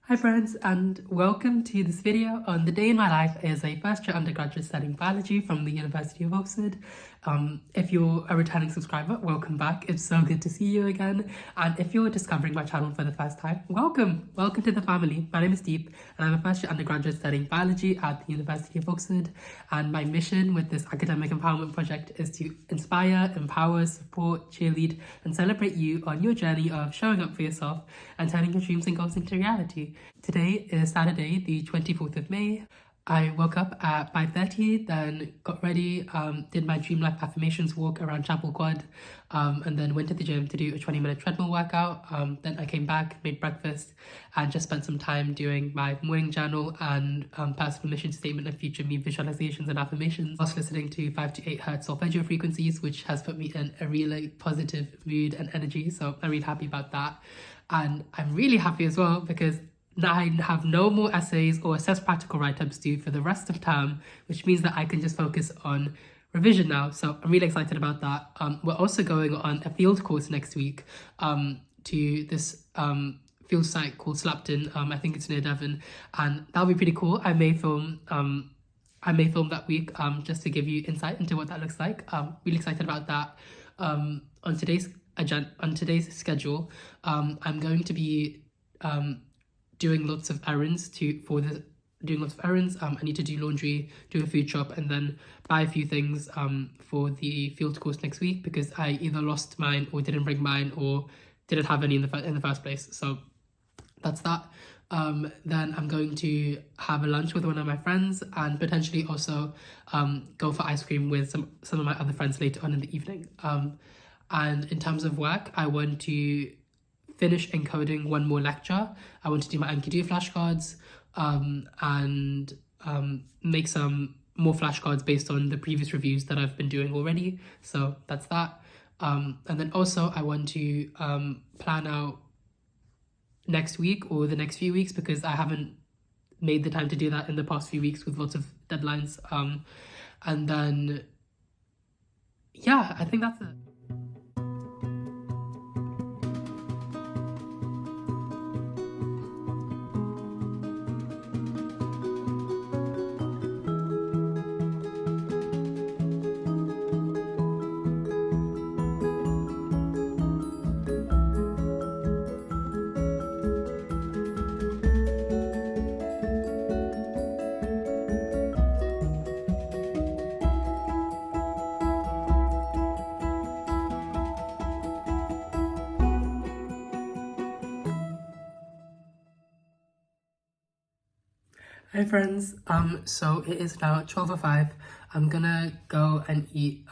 Hi friends, and welcome to this video on the day in my life as a first year undergraduate studying biology from the University of Oxford. If you're a returning subscriber, welcome back. It's so good to see you again. And if you're discovering my channel for the first time, welcome. Welcome to the family. My name is Deep and I'm a first year undergraduate studying biology at the University of Oxford. And my mission with this academic empowerment project is to inspire, empower, support, cheerlead, and celebrate you on your journey of showing up for yourself and turning your dreams and goals into reality. Today is Saturday, the 24th of May. I woke up at 5:30, then got ready, did my Dream Life affirmations walk around Chapel Quad, and then went to the gym to do a 20-minute treadmill workout. Then I came back, made breakfast, and just spent some time doing my morning journal and personal mission statement of future me visualizations and affirmations. I was listening to 5 to 8 hertz solfeggio frequencies, which has put me in a really positive mood and energy, so I'm really happy about that. And I'm really happy as well because I have no more essays or assessed practical write-ups due for the rest of term, which means that I can just focus on revision now. So I'm really excited about that. We're also going on a field course next week to this field site called Slapton. I think it's near Devon, and that'll be pretty cool. I may film that week just to give you insight into what that looks like. Really excited about that. On today's schedule, I'm going to be doing lots of errands. I need to do laundry, do a food shop, and then buy a few things for the field course next week because I either lost mine or didn't bring mine or didn't have any in the first place. So that's that. Then I'm going to have a lunch with one of my friends and potentially also go for ice cream with some of my other friends later on in the evening. And in terms of work, I want to finish encoding one more lecture. I want to do my Enkidu flashcards and make some more flashcards based on the previous reviews that I've been doing already. So that's that. And then also I want to plan out next week or the next few weeks because I haven't made the time to do that in the past few weeks with lots of deadlines. And then, yeah, I think that's it. Hi friends, so it is now 12:05. I'm gonna go and eat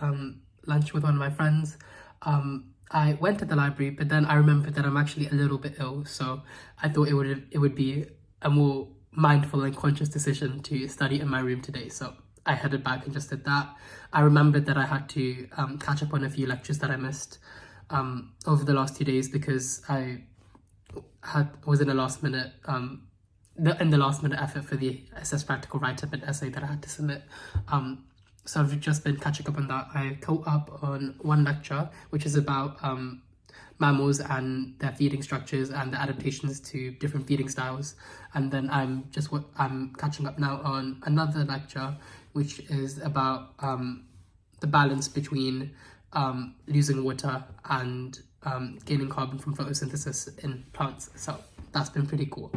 lunch with one of my friends. I went to the library, but then I remembered that I'm actually a little bit ill, so I thought it would be a more mindful and conscious decision to study in my room today, so I headed back and just did that. I remembered that I had to catch up on a few lectures that I missed over the last 2 days because I was in a last minute effort for the assessed practical write-up and essay that I had to submit. So I've just been catching up on that. I caught up on one lecture, which is about mammals and their feeding structures and the adaptations to different feeding styles. And then I'm catching up now on another lecture, which is about the balance between losing water and gaining carbon from photosynthesis in plants. So that's been pretty cool.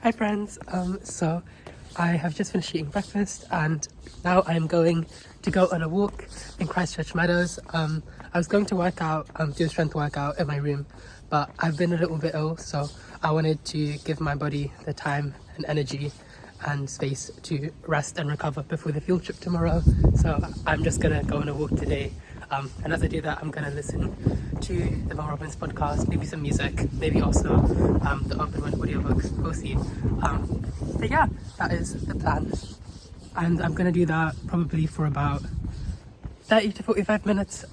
Hi friends, so I have just finished eating breakfast and now I'm going to go on a walk in Christchurch Meadows. I was going to work out, do a strength workout in my room, but I've been a little bit ill, so I wanted to give my body the time and energy and space to rest and recover before the field trip tomorrow. So I'm just gonna go on a walk today. And as I do that, I'm gonna listen to the Mel Robbins podcast, maybe some music, maybe also the Open One audiobook. We'll see. But yeah, that is the plan. And I'm gonna do that probably for about 30 to 45 minutes.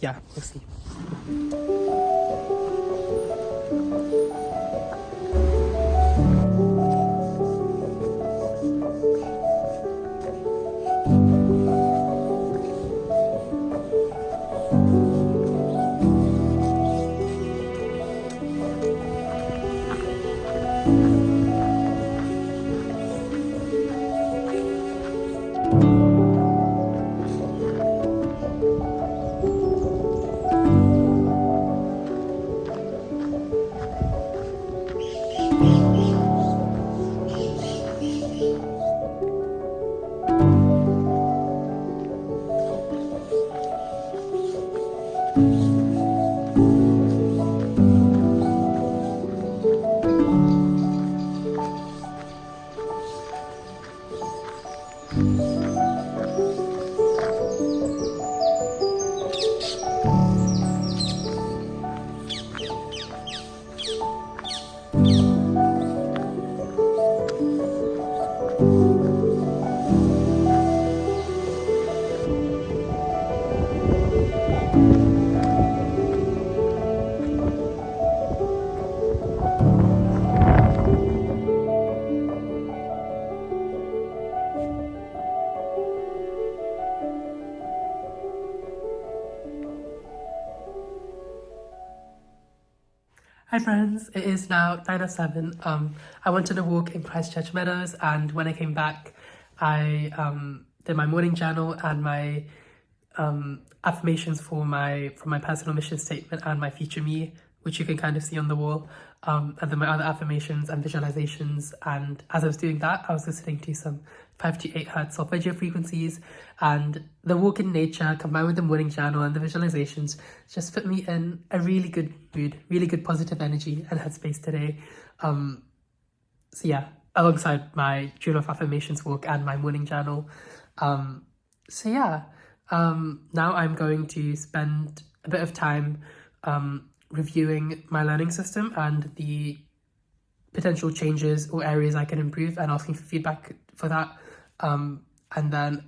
Yeah, we'll see. Hi friends, it is now 9:07. I went on a walk in Christchurch Meadows, and when I came back, I did my morning journal and my affirmations for my personal mission statement and my future me, which you can kind of see on the wall, and then my other affirmations and visualizations. And as I was doing that, I was listening to some 5 to 8 hertz solfeggio frequencies, and the walk in nature combined with the morning journal and the visualizations just put me in a really good mood, really good positive energy and headspace today. So yeah, alongside my journal of affirmations walk and my morning journal. So yeah, now I'm going to spend a bit of time reviewing my learning system and the potential changes or areas I can improve and asking for feedback for that. And then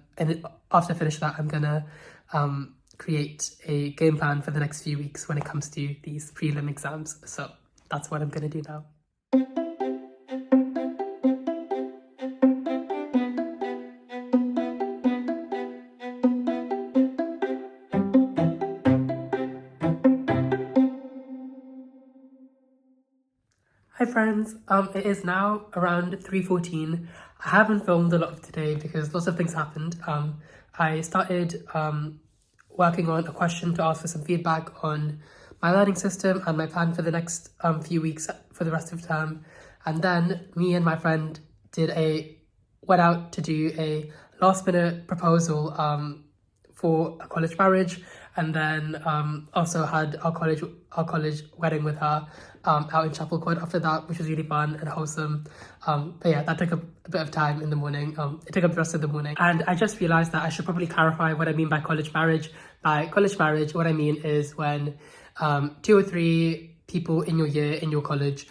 after I finish that, I'm gonna create a game plan for the next few weeks when it comes to these prelim exams. So that's what I'm gonna do now. Hi friends, it is now around 3:14. I haven't filmed a lot of today because lots of things happened. I started working on a question to ask for some feedback on my learning system and my plan for the next few weeks for the rest of the term. And then me and my friend went out to do a last minute proposal for a college marriage, and then also had our college wedding with her out in Chapel Court after that, which was really fun and wholesome. But yeah, that took a bit of time in the morning. It took up the rest of the morning, and I just realized that I should probably clarify what I mean by college marriage. By college marriage, what I mean is when 2 or 3 people in your year in your college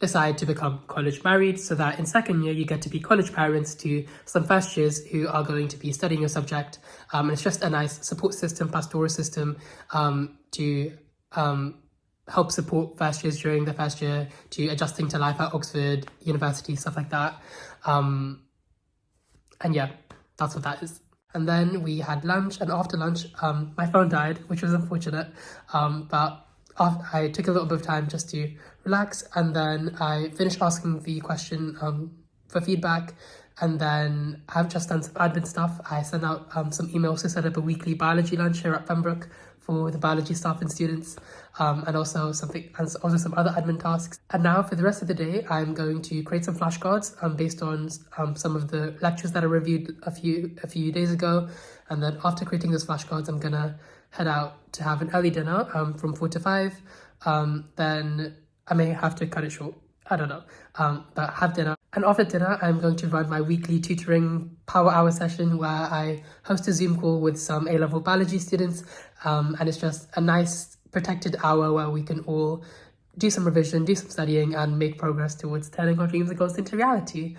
decide to become college married, so that in second year you get to be college parents to some first years who are going to be studying your subject. And it's just a nice support system, pastoral system to help support first years during the first year to adjusting to life at Oxford, university, stuff like that. And yeah, that's what that is. And then we had lunch, and after lunch, my phone died, which was unfortunate, but I took a little bit of time just to relax, and then I finished asking the question for feedback, and then I've just done some admin stuff. I sent out some emails to set up a weekly biology lunch here at Pembroke for the biology staff and students, and also some other admin tasks. And now for the rest of the day, I'm going to create some flashcards based on some of the lectures that I reviewed a few days ago. And then after creating those flashcards, I'm gonna head out to have an early dinner from 4 to 5. Then I may have to cut it short. I don't know, but have dinner. And after dinner, I'm going to run my weekly tutoring power hour session where I host a Zoom call with some A-level biology students. And it's just a nice protected hour where we can all do some revision, do some studying, and make progress towards turning our dreams and goals into reality.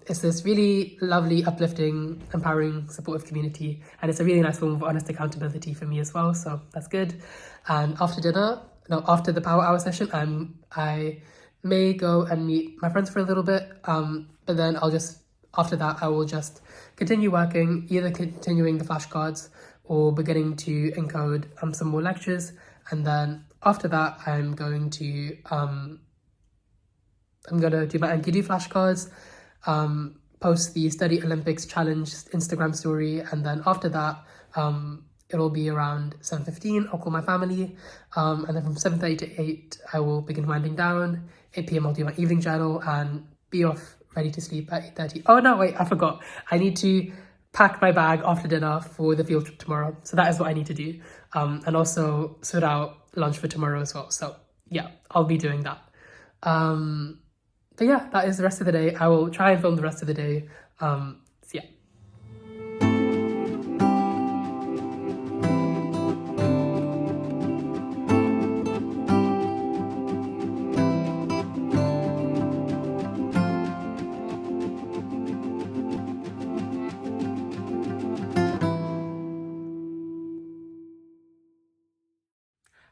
It's this really lovely, uplifting, empowering, supportive community. And it's a really nice form of honest accountability for me as well. So that's good. And after the power hour session, I may go and meet my friends for a little bit, but then after that, I will just continue working, either continuing the flashcards or beginning to encode some more lectures. And then after that, I'm going to do my NQD flashcards, post the Study Olympics Challenge Instagram story, and then after that, it'll be around 7:15. I'll call my family, and then from 7:30 to 8, I will begin winding down. 8 p.m. I'll do my evening journal and be off ready to sleep at 8:30. Oh no, wait, I forgot. I need to pack my bag after dinner for the field trip tomorrow. So that is what I need to do. And also sort out lunch for tomorrow as well. So yeah, I'll be doing that. But yeah, that is the rest of the day. I will try and film the rest of the day. So yeah.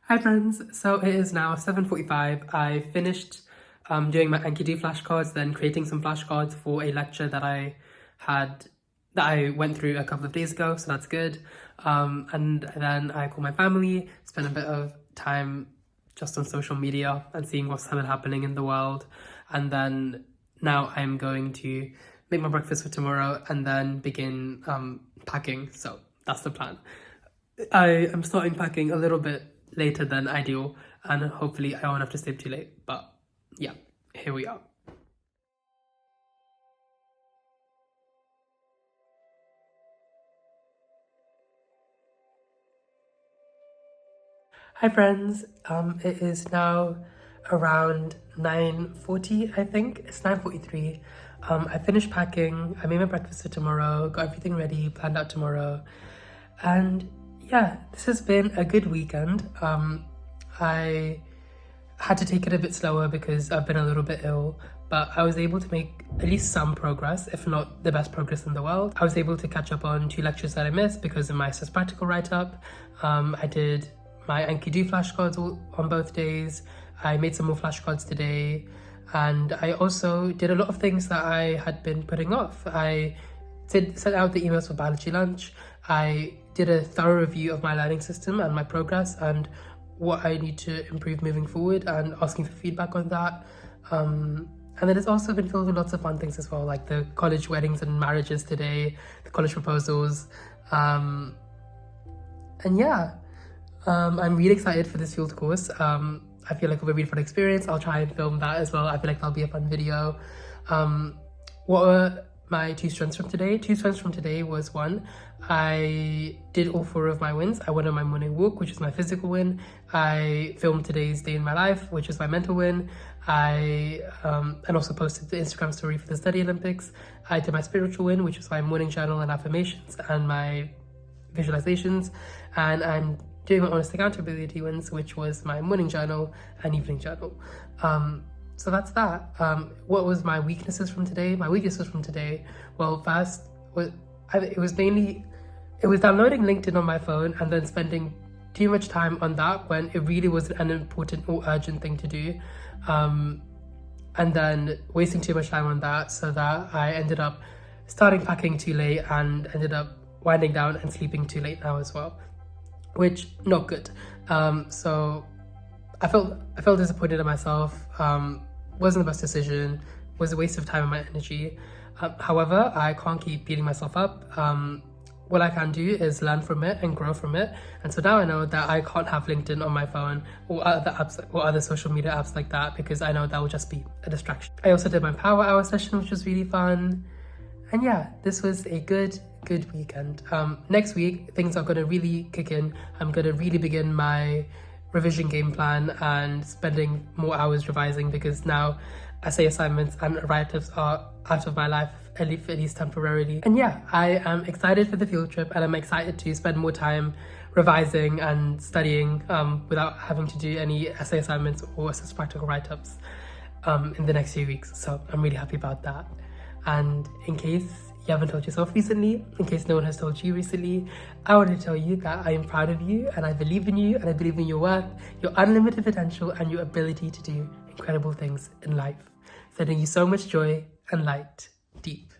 Hi friends, so it is now 7:45. I finished doing my NQD flashcards, then creating some flashcards for a lecture that I went through a couple of days ago, so that's good. And then I call my family, spend a bit of time just on social media and seeing what's been happening in the world. And then now I'm going to make my breakfast for tomorrow and then begin packing. So that's the plan. I am starting packing a little bit later than ideal, and hopefully I won't have to sleep too late, but yeah, here we are. Hi friends, it is now around 9:40, I think. It's 9:43. I finished packing, I made my breakfast for tomorrow, got everything ready, planned out tomorrow, and yeah, this has been a good weekend. I had to take it a bit slower because I've been a little bit ill, but I was able to make at least some progress, if not the best progress in the world. I was able to catch up on 2 lectures that I missed because of my SIS practical write-up. I did my NQD flashcards on both days. I made some more flashcards today, and I also did a lot of things that I had been putting off. I sent out the emails for biology lunch. I did a thorough review of my learning system and my progress and what I need to improve moving forward, and asking for feedback on that. And then it's also been filled with lots of fun things as well, like the college weddings and marriages today, the college proposals. And yeah, I'm really excited for this field course. I feel like it'll be a really fun experience. I'll try and film that as well. I feel like that'll be a fun video. What were my 2 strengths from today? 2 strengths from today was 1, I did all 4 of my wins. I went on my morning walk, which is my physical win. I filmed today's day in my life, which is my mental win. I and also posted the Instagram story for the Study Olympics. I did my spiritual win, which is my morning journal and affirmations and my visualizations. And I'm doing my honest accountability wins, which was my morning journal and evening journal. So that's that. What was my weaknesses from today? My weaknesses from today, well, first, it was downloading LinkedIn on my phone and then spending too much time on that when it really wasn't an important or urgent thing to do. And then wasting too much time on that, so that I ended up starting packing too late and ended up winding down and sleeping too late now as well, which not good. So I felt disappointed in myself. Wasn't the best decision, was a waste of time and my energy. However, I can't keep beating myself up. all I can do is learn from it and grow from it. And so now I know that I can't have LinkedIn on my phone or other apps or other social media apps like that, because I know that will just be a distraction. I also did my power hour session, which was really fun. And yeah, this was a good weekend. Next week, things are going to really kick in. I'm going to really begin my revision game plan and spending more hours revising, because now essay assignments and write-ups are out of my life, at least temporarily. And yeah, I am excited for the field trip, and I'm excited to spend more time revising and studying without having to do any essay assignments or assess practical write-ups in the next few weeks. So I'm really happy about that. And in case you haven't told yourself recently, in case no one has told you recently, I want to tell you that I am proud of you, and I believe in you, and I believe in your worth, your unlimited potential, and your ability to do incredible things in life. Sending you so much joy and light, deep.